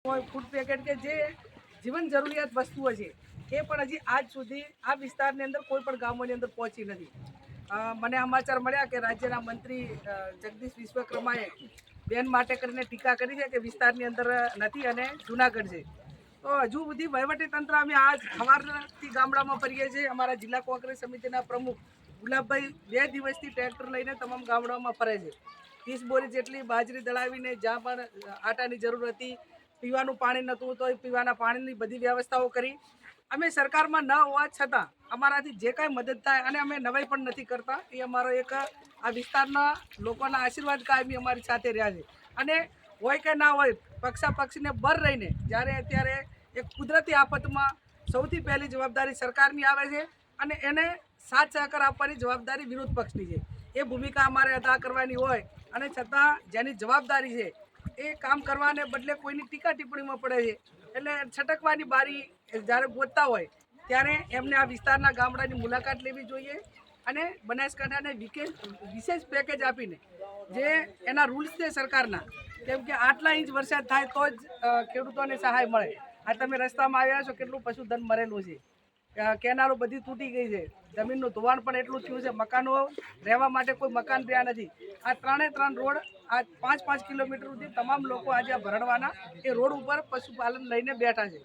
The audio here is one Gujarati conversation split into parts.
ફૂડ પેકેટ કે જે જીવન જરૂરિયાત વસ્તુઓ છે એ પણ હજી આજ સુધી આ વિસ્તારની અંદર કોઈ પણ ગામોની અંદર પહોંચી નથી. મને સમાચાર મળ્યા કે રાજ્યના મંત્રી જગદીશ વિશ્વકર્માએ બેન માટે કરીને ટીકા કરી છે કે વિસ્તારની અંદર નથી અને જુનાગઢ છે. તો હજુ સુધી વહીવટીતંત્ર અમે આજ સવારથી ગામડામાં ફરીએ છીએ. અમારા જિલ્લા કોંગ્રેસ સમિતિના પ્રમુખ ગુલાબભાઈ 2 દિવસથી ટ્રેક્ટર લઈને તમામ ગામડાઓમાં ફરે છે. 30 બોરી જેટલી બાજરી દળાવીને જ્યાં પણ આટાની જરૂર હતી, પીવાનું પાણી નહોતું તો પીવાના પાણીની બધી વ્યવસ્થાઓ કરી. અમે સરકારમાં ન હોવા છતાં અમારાથી જે કાંઈ મદદ થાય અને અમે નવાઈ પણ નથી કરતા. એ અમારો એક આ વિસ્તારના લોકોના આશીર્વાદ કાયમી અમારી સાથે રહ્યા છે. અને હોય કે ના હોય, પક્ષાપક્ષીને બર રહીને જ્યારે અત્યારે એક કુદરતી આફતમાં સૌથી પહેલી જવાબદારી સરકારની આવે છે અને એને સાથ સહકાર આપવાની જવાબદારી વિરોધ પક્ષની છે. એ ભૂમિકા અમારે અદા કરવાની હોય અને છતાં જેની જવાબદારી છે એ કામ કરવાને બદલે કોઈની ટીકા ટિપ્પણીમાં પડે છે. એટલે છટકવાની બારી જ્યારે ગોતતા હોય ત્યારે એમને આ વિસ્તારના ગામડાની મુલાકાત લેવી જોઈએ અને બનાસકાંઠાને વિશેષ પેકેજ આપીને જે એના રૂલ્સ છે સરકારના, કેમ કે આટલા ઇંચ વરસાદ થાય તો જ ખેડૂતોને સહાય મળે. આ તમે રસ્તામાં આવ્યા છો, કેટલું પશુધન મરેલું છે, કેનાલો બધી તૂટી ગઈ છે, જમીનનું ધોવાણ પણ એટલું થયું છે, મકાનો રહેવા માટે કોઈ મકાન રહ્યા નથી. આ 3 રોડ આ 5 કિલોમીટર સુધી તમામ લોકો આજે ભરડવાના એ રોડ ઉપર પશુપાલન લઈને બેઠા છે.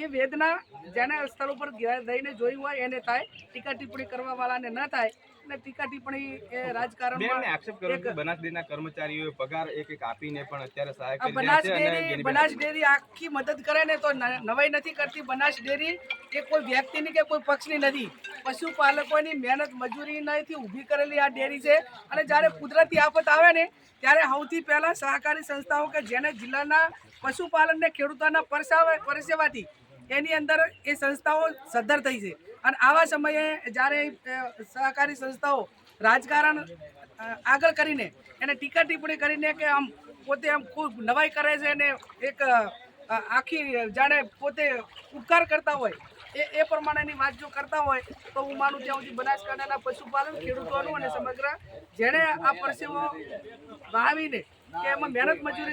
એ વેદના જેને સ્થળ ઉપર રહીને જોઈ હોય એને થાય, ટીકા ટિપ્પણી કરવા વાળાને ન થાય. અને ટીકા ટિપ્પણી એ રાજકારણમાં આક્ષેપ કર્યો કે બનાસ ડેરીના કર્મચારીઓએ પગાર એક આપીને પણ અત્યારે સહાય કરી રહ્યા છે. બનાસ ડેરી આખી મદદ કરે ને તો નવાઈ નથી કરતી. બનાસ ડેરી એ કોઈ વ્યક્તિની કે કોઈ પક્ષની નથી, પશુપાલકોની મહેનત મજૂરી નથી ઊભી કરેલી આ ડેરી છે. અને જ્યારે કુદરતી આફત આવે ને ત્યારે સૌથી પહેલાં સહકારી સંસ્થાઓ કે જેને જિલ્લાના પશુપાલનને ખેડૂતોના પરસેવાથી એની અંદર એ સંસ્થાઓ સદ્ધર થઈ છે. અને આવા સમયે જ્યારે સહકારી સંસ્થાઓ રાજકારણ આગળ કરીને એને ટીકા ટિપ્પણી કરીને કે આમ પોતે આમ ખૂબ નવાઈ કરે છે અને એક આખી જાણે પોતે ઉપકાર કરતા હોય એ પ્રમાણેની વાત જો કરતા હોય તો હું માનું ત્યાં સુધી બનાસકાંઠાના પશુપાલન ખેડૂતોનું અને સમગ્ર જેણે આ પરસેવો વાવીને કે એમાં મહેનત મજૂરી